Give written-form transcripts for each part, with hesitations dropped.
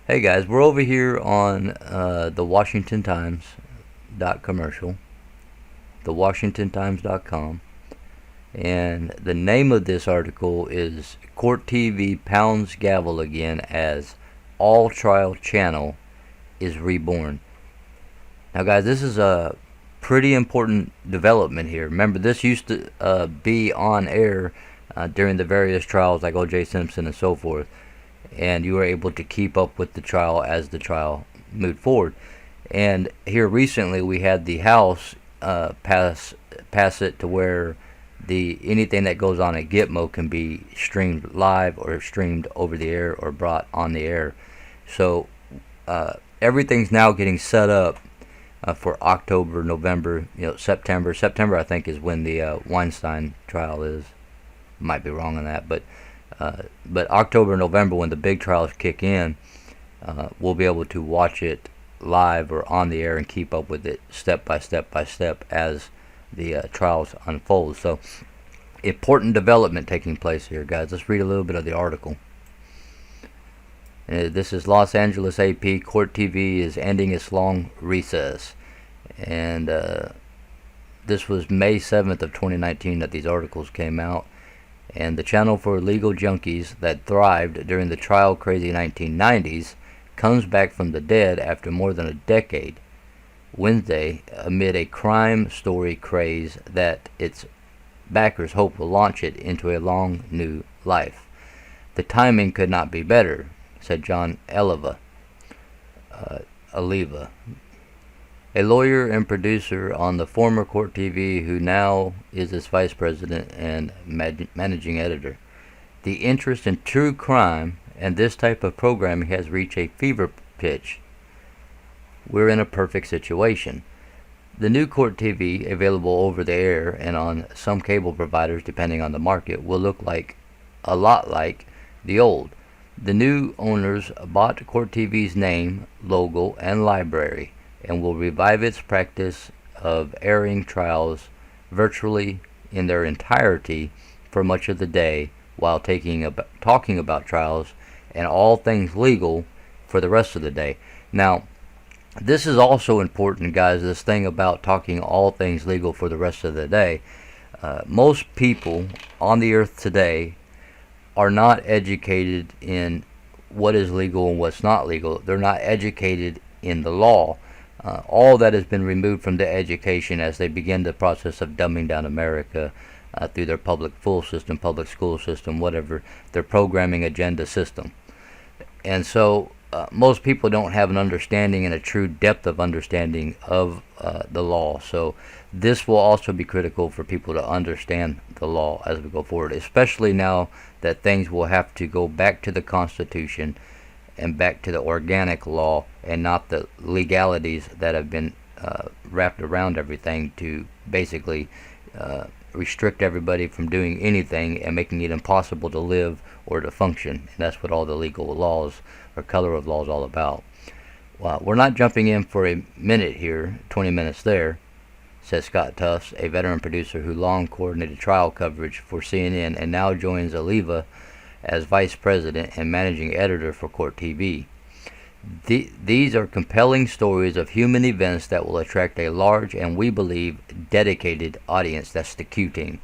Hey guys, we're over here on the Washington Times commercial, thewashingtontimes.com, and the name of this article is Court TV Pounds Gavel Again as All Trial Channel is Reborn. Now guys, this is a pretty important development here. Remember, this used to be on air during the various trials like O.J. Simpson and so forth, and you were able to keep up with the trial as the trial moved forward. And here recently we had the House pass it to where anything that goes on at Gitmo can be streamed live or streamed over the air or brought on the air. So everything's now getting set up for October, November, September. September, I think, is when the Weinstein trial is. Might be wrong on that, but October, November, when the big trials kick in, we'll be able to watch it live or on the air and keep up with it step by step as the trials unfold. So, important development taking place here, guys. Let's read a little bit of the article. This is Los Angeles AP. Court TV is ending its long recess. And this was May 7th of 2019 that these articles came out. And the channel for legal junkies that thrived during the trial-crazy 1990s comes back from the dead after more than a decade Wednesday amid a crime story craze that its backers hope will launch it into a long new life. The timing could not be better, said John Oliva, a lawyer and producer on the former Court TV, who now is its vice president and managing editor. The interest in true crime and this type of programming has reached a fever pitch. We're in a perfect situation. The new Court TV, available over the air and on some cable providers depending on the market, will look a lot like the old. The new owners bought Court TV's name, logo, and library, and will revive its practice of airing trials virtually in their entirety for much of the day, while talking about trials and all things legal for the rest of the day. Now, this is also important, guys, this thing about talking all things legal for the rest of the day. Most people on the earth today are not educated in what is legal and what's not legal. They're not educated in the law. All that has been removed from their education as they begin the process of dumbing down America through their public school system, whatever, their programming agenda system. And so most people don't have an understanding and a true depth of understanding of the law. So this will also be critical for people to understand the law as we go forward, especially now that things will have to go back to the Constitution and back to the organic law and not the legalities that have been wrapped around everything to basically restrict everybody from doing anything and making it impossible to live or to function. And that's what all the legal laws or color of law is all about. Well, we're not jumping in for a minute here, 20 minutes there, says Scott Tufts, a veteran producer who long coordinated trial coverage for CNN and now joins Oliva as vice president and managing editor for Court TV. These are compelling stories of human events that will attract a large and, we believe, dedicated audience. That's the Q team.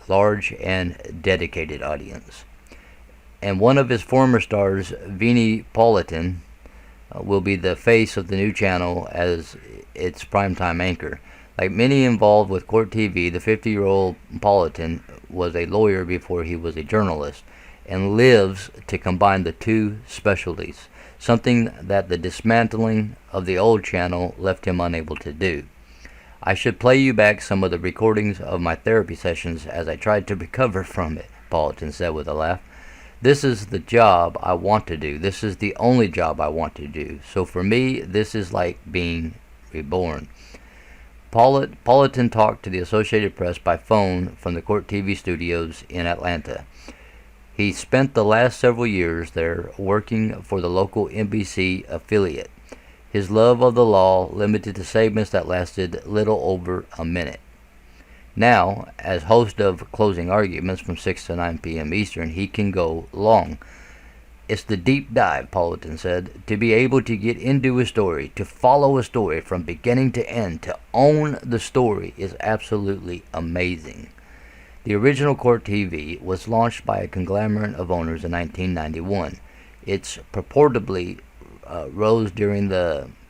Large and dedicated audience. And one of his former stars, Vinnie Politan, will be the face of the new channel as its primetime anchor. Like many involved with Court TV, the 50-year-old Politan was a lawyer before he was a journalist, and lives to combine the two specialties, something that the dismantling of the old channel left him unable to do. I should play you back some of the recordings of my therapy sessions as I tried to recover from it, Politan said with a laugh. This is the job I want to do. This is the only job I want to do. So for me, this is like being reborn. Politan talked to the Associated Press by phone from the Court TV studios in Atlanta. He spent the last several years there working for the local NBC affiliate. His love of the law limited to segments that lasted little over a minute. Now, as host of Closing Arguments from 6 to 9 p.m. Eastern, he can go long. It's the deep dive, Politan said. To be able to get into a story, to follow a story from beginning to end, to own the story is absolutely amazing. The original Court TV was launched by a conglomerate of owners in 1991. Its purportedly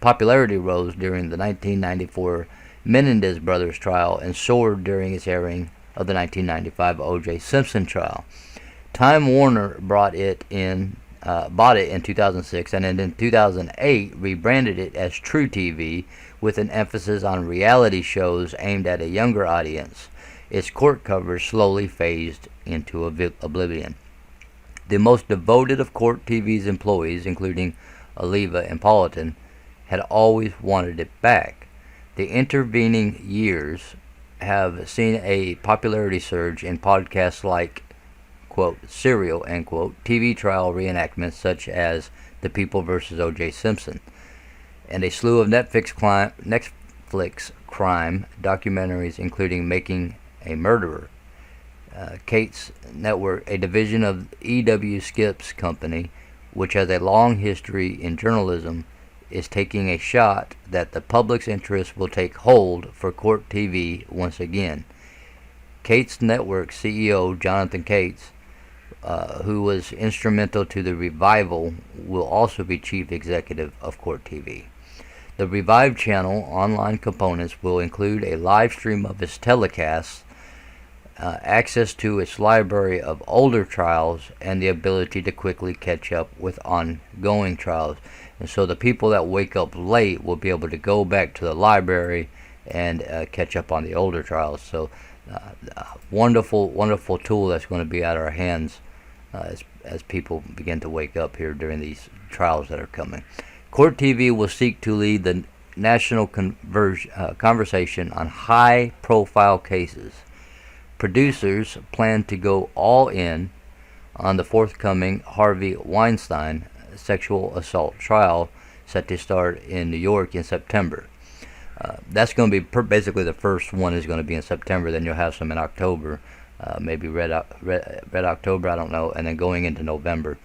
popularity rose during the 1994 Menendez brothers trial and soared during its airing of the 1995 O.J. Simpson trial. Time Warner bought it in 2006, and in 2008 rebranded it as True TV with an emphasis on reality shows aimed at a younger audience. Its court coverage slowly phased into oblivion. The most devoted of Court TV's employees, including Oliva and Politan, had always wanted it back. The intervening years have seen a popularity surge in podcasts like, quote, Serial, end quote, TV trial reenactments such as The People vs. O.J. Simpson, and a slew of Netflix crime documentaries, including Making a Murderer. Kate's Network, a division of E.W. Skip's company, which has a long history in journalism, is taking a shot that the public's interest will take hold for Court TV once again. Kate's Network CEO Jonathan Cates, who was instrumental to the revival, will also be chief executive of Court TV. The Revive channel online components will include a live stream of its telecasts, access to its library of older trials, and the ability to quickly catch up with ongoing trials. And so the people that wake up late will be able to go back to the library and catch up on the older trials. So wonderful, wonderful tool that's going to be at our hands as people begin to wake up here during these trials that are coming. Court TV will seek to lead the national conversation on high-profile cases. Producers plan to go all in on the forthcoming Harvey Weinstein sexual assault trial set to start in New York in September. That's going to be basically the first one is going to be in September. Then you'll have some in October, maybe Red October, I don't know, and then going into November.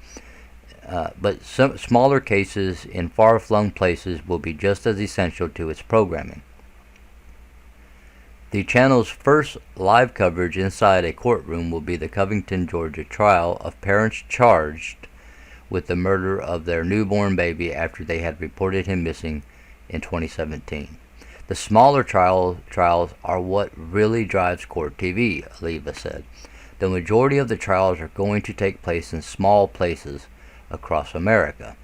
But some smaller cases in far-flung places will be just as essential to its programming. The channel's first live coverage inside a courtroom will be the Covington, Georgia trial of parents charged with the murder of their newborn baby after they had reported him missing in 2017. The smaller trials are what really drives Court TV, Oliva said. The majority of the trials are going to take place in small places across America.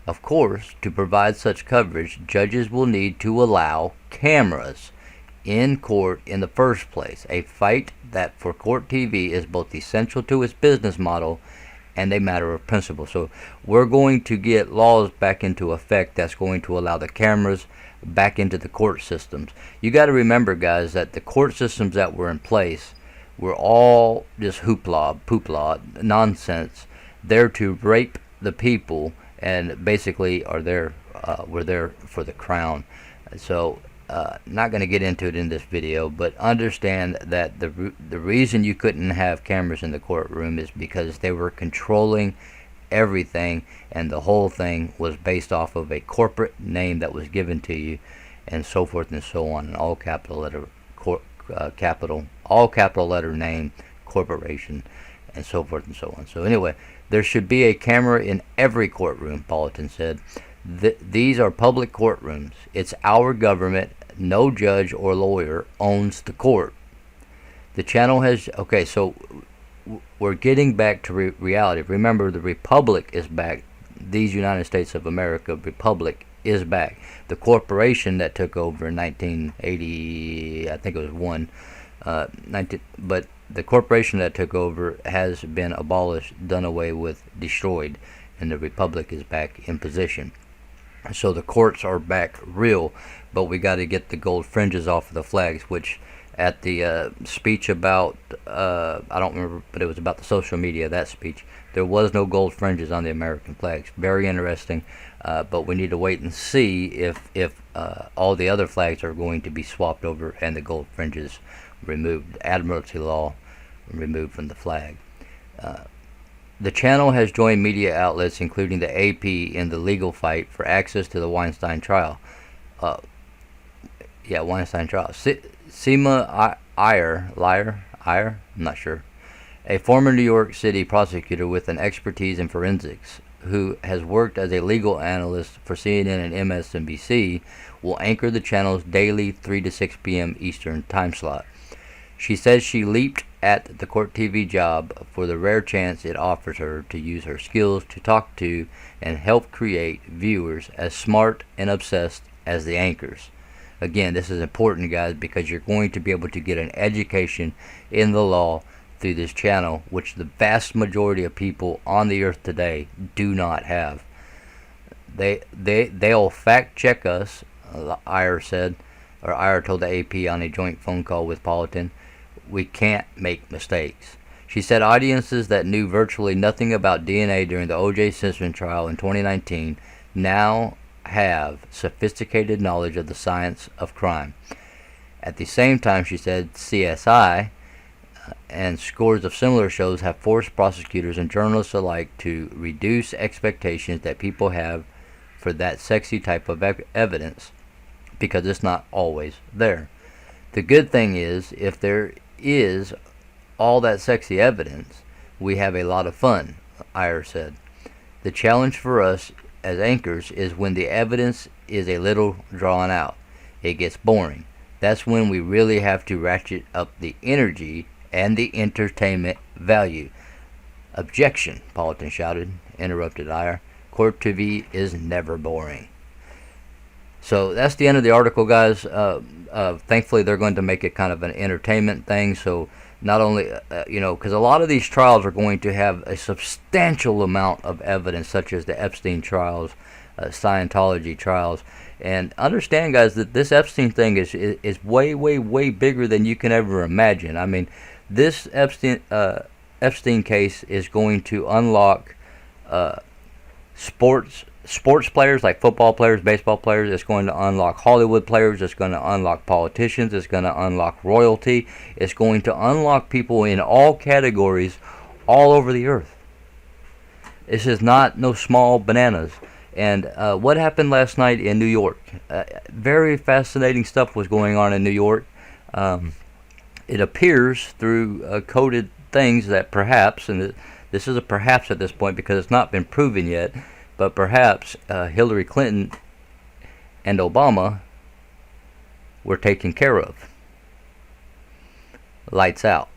Of course, to provide such coverage, judges will need to allow cameras in court in the first place, a fight that for Court TV is both essential to its business model and a matter of principle. So we're going to get laws back into effect that's going to allow the cameras back into the court systems. You got to remember, guys, that the court systems that were in place were all just poopla, nonsense. They're to rape the people and basically were there for the crown. So not going to get into it in this video, but understand that the reason you couldn't have cameras in the courtroom is because they were controlling everything, and the whole thing was based off of a corporate name that was given to you, and so forth and so on, and all capital letter name, corporation, and so forth and so on. So anyway, there should be a camera in every courtroom, Politan said. These are public courtrooms. It's our government. No judge or lawyer owns the court. The channel has... Okay, so we're getting back to reality. Remember, the Republic is back. These United States of America Republic is back. The corporation that took over in 1980, I think it was but the corporation that took over has been abolished, done away with, destroyed, and the Republic is back in position. So the courts are back real, but we got to get the gold fringes off of the flags, which at the speech about, I don't remember, but it was about the social media, that speech, there was no gold fringes on the American flags. Very interesting, but we need to wait and see if all the other flags are going to be swapped over and the gold fringes removed. Admiralty law removed from the flag. The channel has joined media outlets, including the AP, in the legal fight for access to the Weinstein trial. Weinstein trial. Seema Iyer, I'm not sure, a former New York City prosecutor with an expertise in forensics, who has worked as a legal analyst for CNN and MSNBC, will anchor the channel's daily 3 to 6 p.m. Eastern time slot. She says she leaped at the Court TV job for the rare chance it offers her to use her skills to talk to and help create viewers as smart and obsessed as the anchors. Again, this is important, guys, because you're going to be able to get an education in the law through this channel, which the vast majority of people on the earth today do not have. They'll fact check us, Iyer said, or Iyer told the AP on a joint phone call with Politan. We can't make mistakes. She said audiences that knew virtually nothing about DNA during the O.J. Simpson trial in 2019 now have sophisticated knowledge of the science of crime. At the same time, she said, CSI and scores of similar shows have forced prosecutors and journalists alike to reduce expectations that people have for that sexy type of evidence, because it's not always there. The good thing is, if there is all that sexy evidence, we have a lot of fun, Iyer said. The challenge for us as anchors is when the evidence is a little drawn out. It gets boring. That's when we really have to ratchet up the energy and the entertainment value. Objection, Politan shouted, interrupted Iyer. Court TV is never boring. So that's the end of the article, guys. Thankfully, they're going to make it kind of an entertainment thing. So not only, because a lot of these trials are going to have a substantial amount of evidence, such as the Epstein trials, Scientology trials. And understand, guys, that this Epstein thing is way, way, way bigger than you can ever imagine. I mean, this Epstein case is going to unlock sports players, like football players, baseball players. It's going to unlock Hollywood players. It's going to unlock politicians. It's going to unlock royalty. It's going to unlock people in all categories all over the earth. This is not no small bananas. And what happened last night in New York? Very fascinating stuff was going on in New York. It appears through coded things that perhaps, and this is a perhaps at this point because it's not been proven yet, but perhaps Hillary Clinton and Obama were taken care of. Lights out.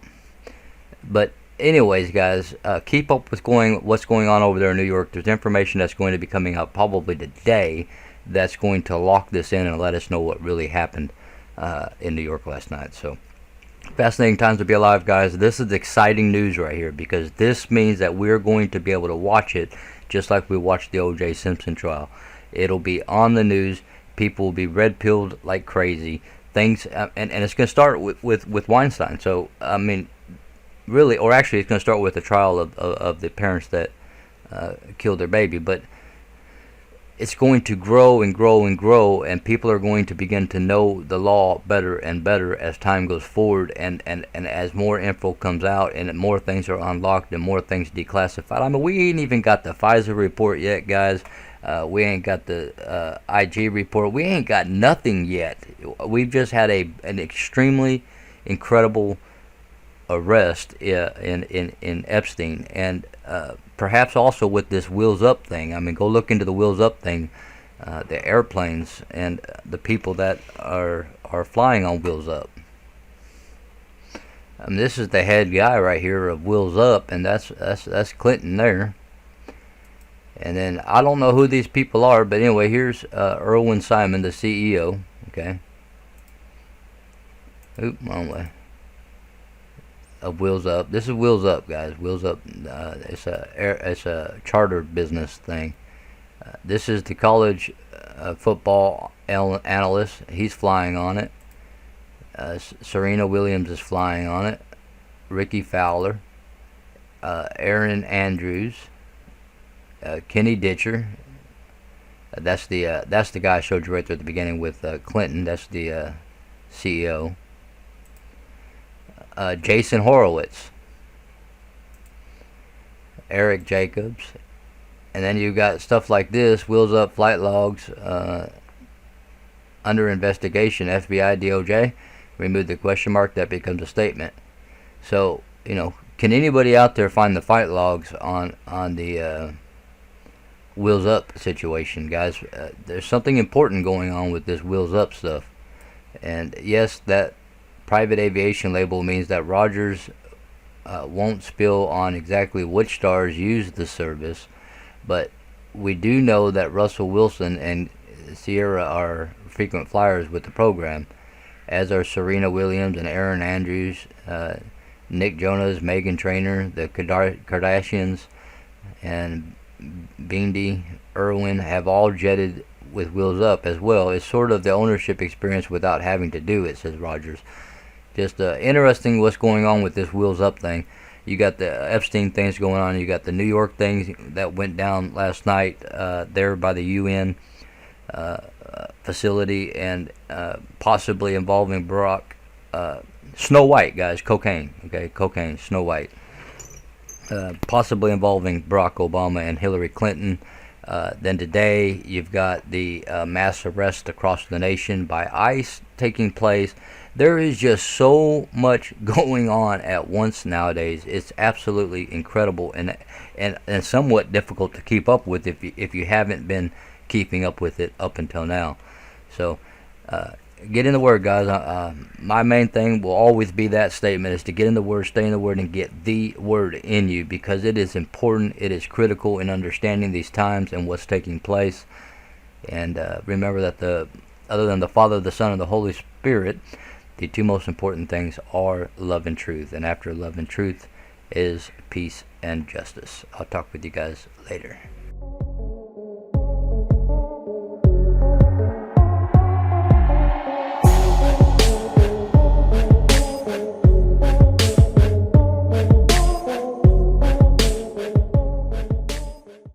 But anyways, guys, keep up with what's going on over there in New York. There's information that's going to be coming out probably today that's going to lock this in and let us know what really happened in New York last night. So fascinating times to be alive, guys. This is exciting news right here, because this means that we're going to be able to watch it just like we watched the O.J. Simpson trial. It'll be on the news. People will be red-pilled like crazy. Things, and it's going to start with Weinstein. So, I mean, really, or actually it's going to start with the trial of the parents that killed their baby. But it's going to grow and grow and grow, and people are going to begin to know the law better and better as time goes forward, and as more info comes out and more things are unlocked and more things declassified. I mean, we ain't even got the Pfizer report yet, guys. We ain't got the IG report. We ain't got nothing yet. We've just had an extremely incredible arrest in Epstein, and perhaps also with this Wheels Up thing. I mean, go look into the Wheels Up thing, the airplanes and the people that are flying on Wheels Up. I mean, this is the head guy right here of Wheels Up, and that's Clinton there. And then I don't know who these people are, but anyway, here's Irwin Simon, the CEO. Okay. Oop, wrong way. Of Wheels Up. This is Wheels Up, guys. Wheels Up. It's a charter business thing. This is the college football analyst. He's flying on it. Serena Williams is flying on it. Ricky Fowler, Aaron Andrews, Kenny Ditcher. That's the guy I showed you right there at the beginning with Clinton. That's the CEO. Jason Horowitz. Eric Jacobs. And then you've got stuff like this, wheels up, flight logs, under investigation, FBI, DOJ. Remove the question mark, that becomes a statement. So, can anybody out there find the flight logs on the wheels up situation, guys? There's something important going on with this wheels up stuff. And yes, that private aviation label means that Rogers won't spill on exactly which stars use the service, but we do know that Russell Wilson and Sierra are frequent flyers with the program, as are Serena Williams and Aaron Andrews, Nick Jonas, Meghan Trainor, the Kardashians, and Bindi Irwin have all jetted with wheels up as well. It's sort of the ownership experience without having to do it, says Rogers. Just interesting what's going on with this wheels up thing. You got the Epstein things going on. You got the New York things that went down last night there by the UN facility, and possibly involving Snow White, guys, cocaine. Okay, cocaine, Snow White. Possibly involving Barack Obama and Hillary Clinton. Then today you've got the mass arrest across the nation by ICE taking place. There is just so much going on at once nowadays. It's absolutely incredible and somewhat difficult to keep up with if you haven't been keeping up with it up until now. So get in the Word, guys. My main thing will always be that statement, is to get in the Word, stay in the Word, and get the Word in you, because it is important, it is critical in understanding these times and what's taking place. And remember that other than the Father, the Son, and the Holy Spirit, the two most important things are love and truth. And after love and truth is peace and justice. I'll talk with you guys later.